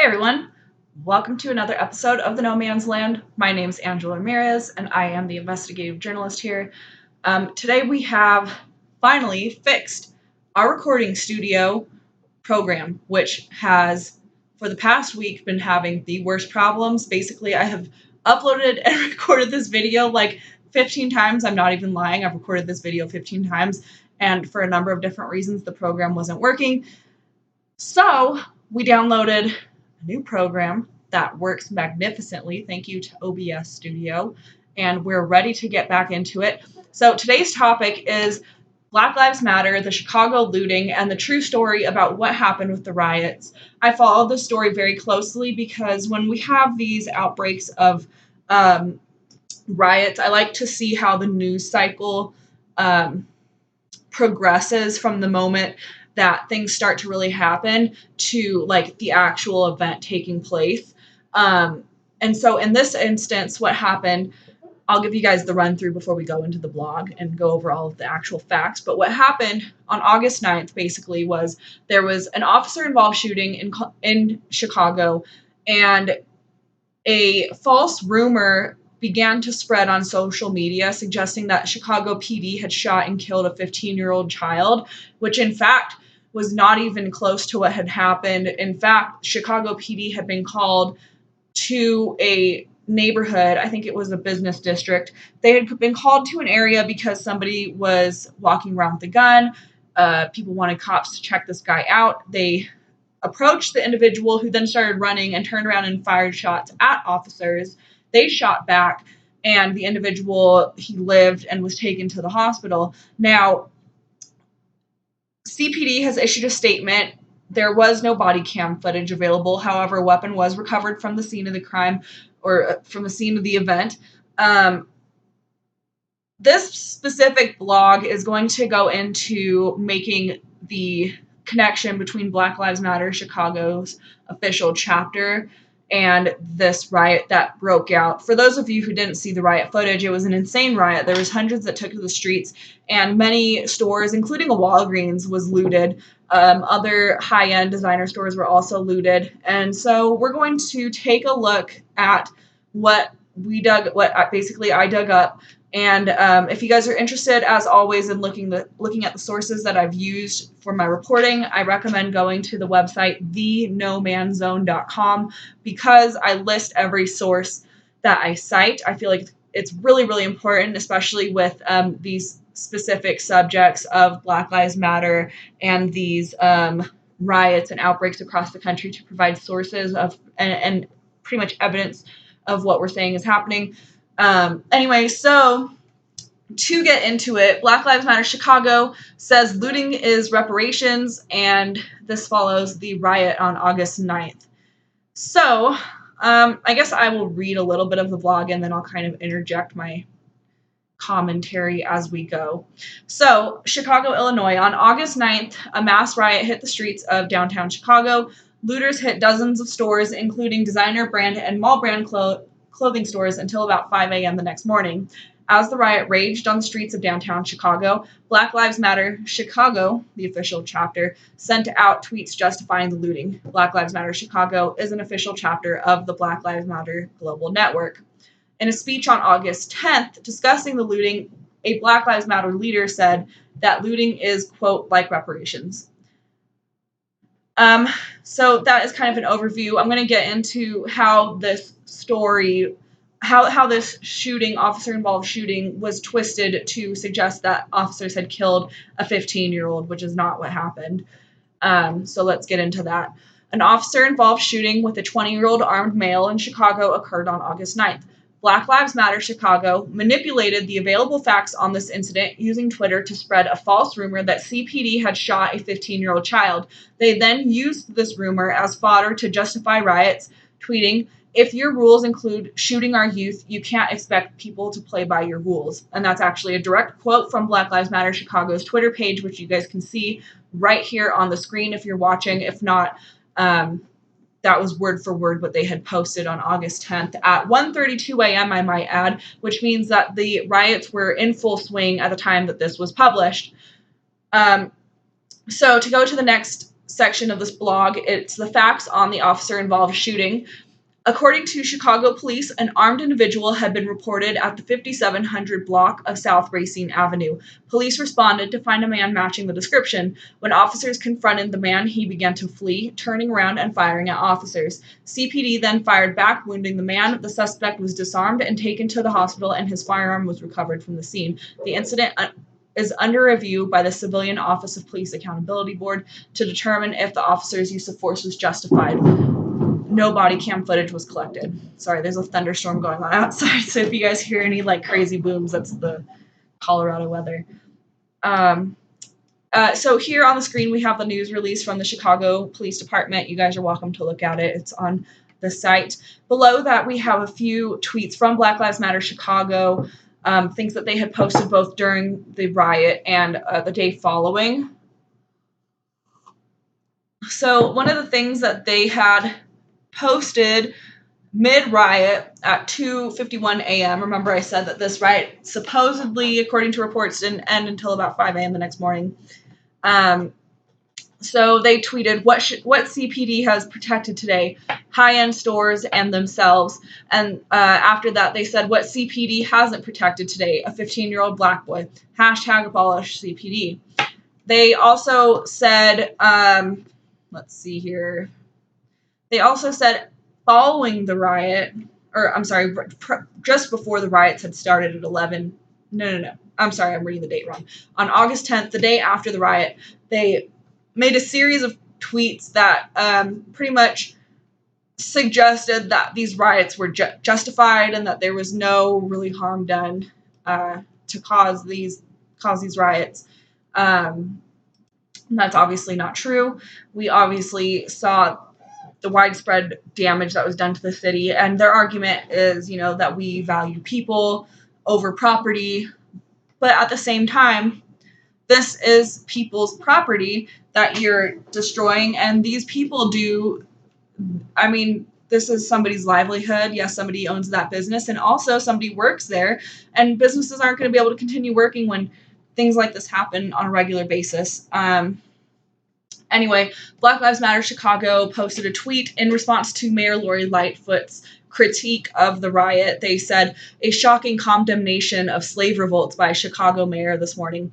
Hey everyone, welcome to another episode of The No Man's Land. My name is Angela Ramirez and I am the investigative journalist here. Today we have finally fixed our recording studio program, which has for the past week been having the worst problems. Basically, I have uploaded and recorded this video like 15 times. I'm not even lying. I've recorded this video 15 times, and for a number of different reasons, the program wasn't working. So we downloaded a new program that works magnificently. Thank you to OBS Studio. And we're ready to get back into it. So today's topic is Black Lives Matter, the Chicago looting, and the true story about what happened with the riots. I followed the story very closely because when we have these outbreaks of riots, I like to see how the news cycle progresses from the moment that things start to really happen to like the actual event taking place. And so in this instance, what happened, I'll give you guys the run through before we go into the blog and go over all of the actual facts. But what happened on August 9th basically was there was an officer involved shooting in Chicago, and a false rumor began to spread on social media suggesting that Chicago PD had shot and killed a 15-year-old child, which in fact was not even close to what had happened. In fact, Chicago PD had been called to a neighborhood, I think it was a business district. They had been called to an area because somebody was walking around with a gun. People wanted cops to check this guy out. They approached the individual, who then started running and turned around and fired shots at officers. They shot back, and the individual, he lived and was taken to the hospital. Now, CPD has issued a statement. There was no body cam footage available. However, a weapon was recovered from the scene of the crime, or from the scene of the event. This specific blog is going to go into making the connection between Black Lives Matter Chicago's official chapter and this riot that broke out. For those of you who didn't see the riot footage, it was an insane riot. There was hundreds that took to the streets, and many stores, including a Walgreens, was looted. Other high-end designer stores were also looted. And so we're going to take a look at what I dug up. And if you guys are interested, as always, in looking at the sources that I've used for my reporting, I recommend going to the website thenomanzone.com, because I list every source that I cite. I feel like it's really, really important, especially with these specific subjects of Black Lives Matter and these riots and outbreaks across the country, to provide sources of and pretty much evidence of what we're saying is happening. Anyway, so to get into it, Black Lives Matter Chicago says looting is reparations, and this follows the riot on August 9th. So I guess I will read a little bit of the blog, and then I'll kind of interject my commentary as we go. So, Chicago, Illinois. On August 9th, a mass riot hit the streets of downtown Chicago. Looters hit dozens of stores, including designer brand and mall brand clothing stores, until about 5 a.m. the next morning. As the riot raged on the streets of downtown Chicago, Black Lives Matter Chicago, the official chapter, sent out tweets justifying the looting. Black Lives Matter Chicago is an official chapter of the Black Lives Matter Global Network. In a speech on August 10th discussing the looting, a Black Lives Matter leader said that looting is, quote, like reparations. So that is kind of an overview. I'm going to get into how this story, how this shooting, officer-involved shooting, was twisted to suggest that officers had killed a 15-year-old, which is not what happened. So let's get into that. An officer-involved shooting with a 20-year-old armed male in Chicago occurred on August 9th. Black Lives Matter Chicago manipulated the available facts on this incident using Twitter to spread a false rumor that CPD had shot a 15-year-old child. They then used this rumor as fodder to justify riots, tweeting, "If your rules include shooting our youth, you can't expect people to play by your rules." And that's actually a direct quote from Black Lives Matter Chicago's Twitter page, which you guys can see right here on the screen if you're watching. If not, that was word for word what they had posted on August 10th at 1:32 a.m., I might add, which means that the riots were in full swing at the time that this was published. So to go to the next section of this blog. It's the facts on the officer-involved shooting. According to Chicago police, an armed individual had been reported at the 5700 block of South Racine Avenue. Police responded to find a man matching the description. When officers confronted the man, he began to flee, turning around and firing at officers. CPD then fired back, wounding the man. The suspect was disarmed and taken to the hospital, and his firearm was recovered from the scene. The incident is under review by the Civilian Office of Police Accountability Board to determine if the officer's use of force was justified. No body cam footage was collected. Sorry, there's a thunderstorm going on outside, so if you guys hear any like crazy booms, that's the Colorado weather. So here on the screen we have the news release from the Chicago Police Department. You guys are welcome to look at it. It's on the site. Below that we have a few tweets from Black Lives Matter Chicago, things that they had posted both during the riot and the day following. So one of the things that they had posted mid-riot at 2:51 a.m. Remember I said that this riot supposedly, according to reports, didn't end until about 5 a.m. the next morning. So they tweeted, what CPD has protected today? High-end stores and themselves. And after that, they said, what CPD hasn't protected today? A 15-year-old black boy. Hashtag abolish CPD. They also said, let's see here. They also said following the riot, or I'm sorry, just before the riots had started at 11. No. I'm sorry, I'm reading the date wrong. On August 10th, the day after the riot, they made a series of tweets that pretty much suggested that these riots were justified and that there was no really harm done to cause these riots. That's obviously not true. We obviously saw the widespread damage that was done to the city, and their argument is, that we value people over property, but at the same time, this is people's property that you're destroying, and these people this is somebody's livelihood. Yes, somebody owns that business, and also somebody works there, and businesses aren't going to be able to continue working when things like this happen on a regular basis. Anyway, Black Lives Matter Chicago posted a tweet in response to Mayor Lori Lightfoot's critique of the riot. They said, a shocking condemnation of slave revolts by Chicago mayor this morning.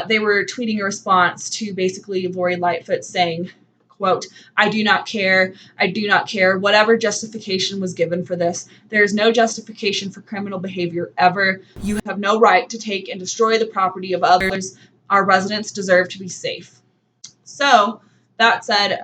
They were tweeting a response to basically Lori Lightfoot saying, quote, I do not care. Whatever justification was given for this. There is no justification for criminal behavior ever. You have no right to take and destroy the property of others. Our residents deserve to be safe. So, that said,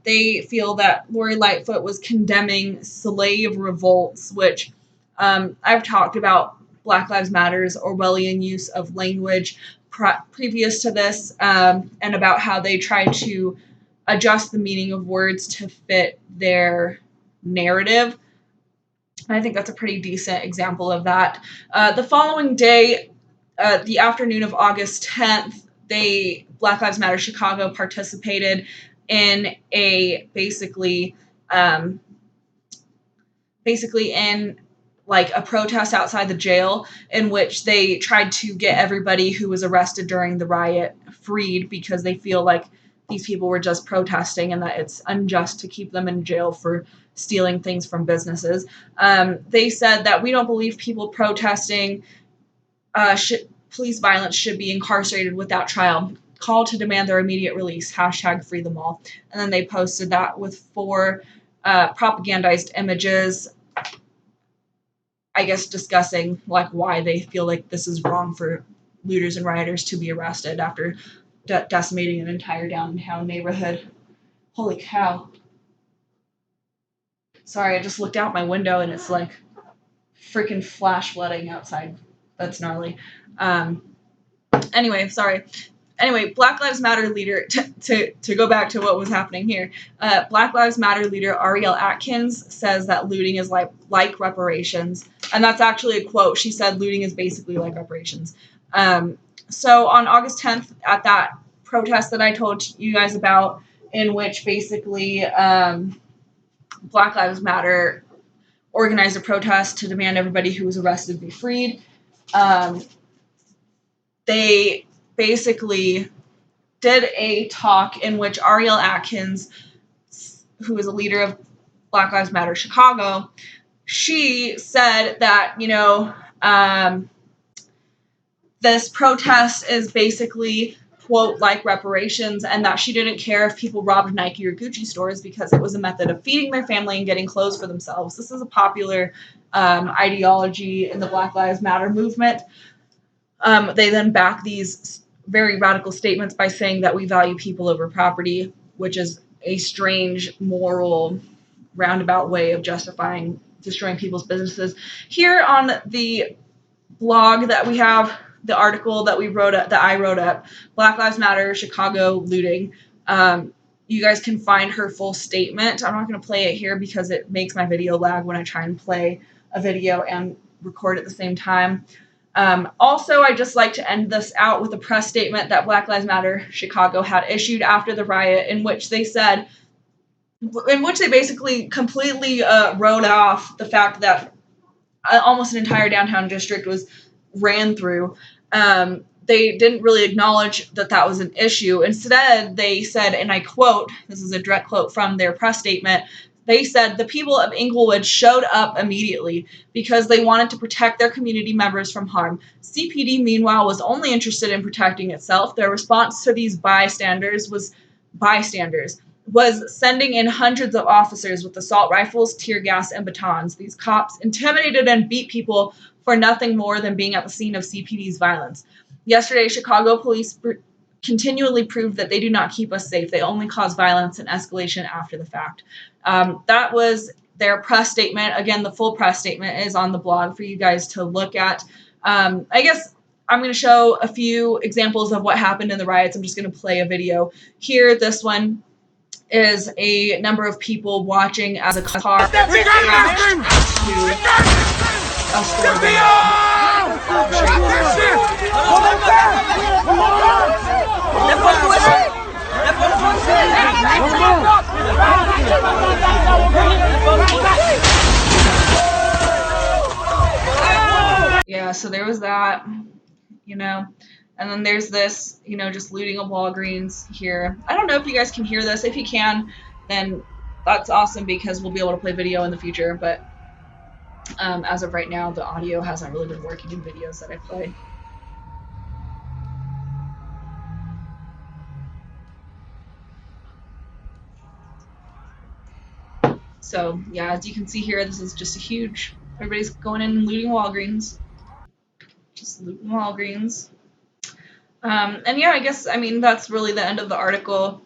they feel that Lori Lightfoot was condemning slave revolts, which I've talked about Black Lives Matter's Orwellian use of language previous to this, and about how they tried to adjust the meaning of words to fit their narrative. And I think that's a pretty decent example of that. The following day, the afternoon of August 10th, Black Lives Matter Chicago participated in a basically in like a protest outside the jail, in which they tried to get everybody who was arrested during the riot freed, because they feel like these people were just protesting and that it's unjust to keep them in jail for stealing things from businesses. They said that we don't believe people protesting police violence should be incarcerated without trial. Call to demand their immediate release. Hashtag free them all. And then they posted that with 4 propagandized images, I guess discussing like why they feel like this is wrong for looters and rioters to be arrested after decimating an entire downtown neighborhood. Holy cow. Sorry, I just looked out my window and it's like freaking flash flooding outside. That's gnarly. Anyway, sorry. Anyway, Black Lives Matter leader, to go back to what was happening here, Black Lives Matter leader Ariel Atkins says that looting is like reparations. And that's actually a quote. She said looting is basically like reparations. So on August 10th, at that protest that I told you guys about, in which basically Black Lives Matter organized a protest to demand everybody who was arrested be freed, they basically did a talk in which Ariel Atkins, who is a leader of Black Lives Matter Chicago, she said that, this protest is basically, quote, like reparations, and that she didn't care if people robbed Nike or Gucci stores because it was a method of feeding their family and getting clothes for themselves. This is a popular ideology in the Black Lives Matter movement. They then back these very radical statements by saying that we value people over property, which is a strange moral roundabout way of justifying destroying people's businesses. Here on the blog that we have, the article that I wrote up, Black Lives Matter Chicago looting. You guys can find her full statement. I'm not going to play it here because it makes my video lag when I try and play a video and record at the same time. Also, I just like to end this out with a press statement that Black Lives Matter Chicago had issued after the riot, in which they basically completely wrote off the fact that almost an entire downtown district was ran through. They didn't really acknowledge that that was an issue. Instead, they said, and I quote, this is a direct quote from their press statement, they said, the people of Inglewood showed up immediately because they wanted to protect their community members from harm. CPD, meanwhile, was only interested in protecting itself. Their response to these bystanders was sending in hundreds of officers with assault rifles, tear gas, and batons. These cops intimidated and beat people for nothing more than being at the scene of CPD's violence. Yesterday, Chicago police continually proved that they do not keep us safe. They only cause violence and escalation after the fact. That was their press statement. Again, the full press statement is on the blog for you guys to look at. I guess I'm going to show a few examples of what happened in the riots. I'm just going to play a video here. This one is a number of people watching as a car crashed to a store. Yeah, so there was that, and then there's this, just looting a Walgreens here. I don't know if you guys can hear this. If you can, then that's awesome because we'll be able to play video in the future, but as of right now, the audio hasn't really been working in videos that I play. So, yeah, as you can see here, this is just everybody's going in and looting Walgreens. Just looting Walgreens. And yeah, that's really the end of the article.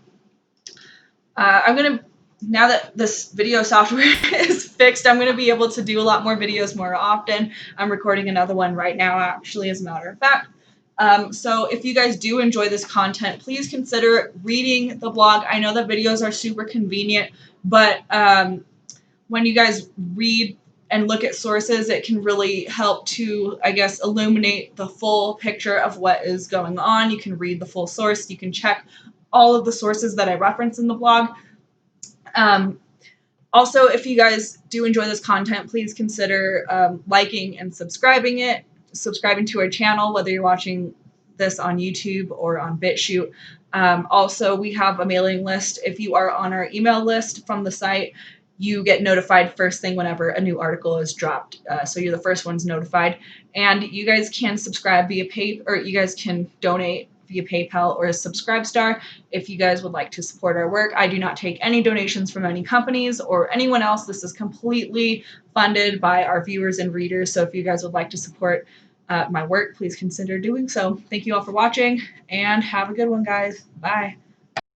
Now that this video software is fixed, I'm going to be able to do a lot more videos more often. I'm recording another one right now, actually, as a matter of fact. So if you guys do enjoy this content, please consider reading the blog. I know that videos are super convenient, but when you guys read and look at sources, it can really help to, illuminate the full picture of what is going on. You can read the full source. You can check all of the sources that I reference in the blog. Also, if you guys do enjoy this content, please consider liking and subscribing to our channel, whether you're watching this on YouTube or on BitChute. Also, we have a mailing list. If you are on our email list from the site, you get notified first thing whenever a new article is dropped. So you're the first ones notified. And you guys can subscribe via you guys can donate via PayPal or a Subscribestar if you guys would like to support our work. I do not take any donations from any companies or anyone else. This is completely funded by our viewers and readers. So if you guys would like to support my work, please consider doing so. Thank you all for watching and have a good one, guys. Bye.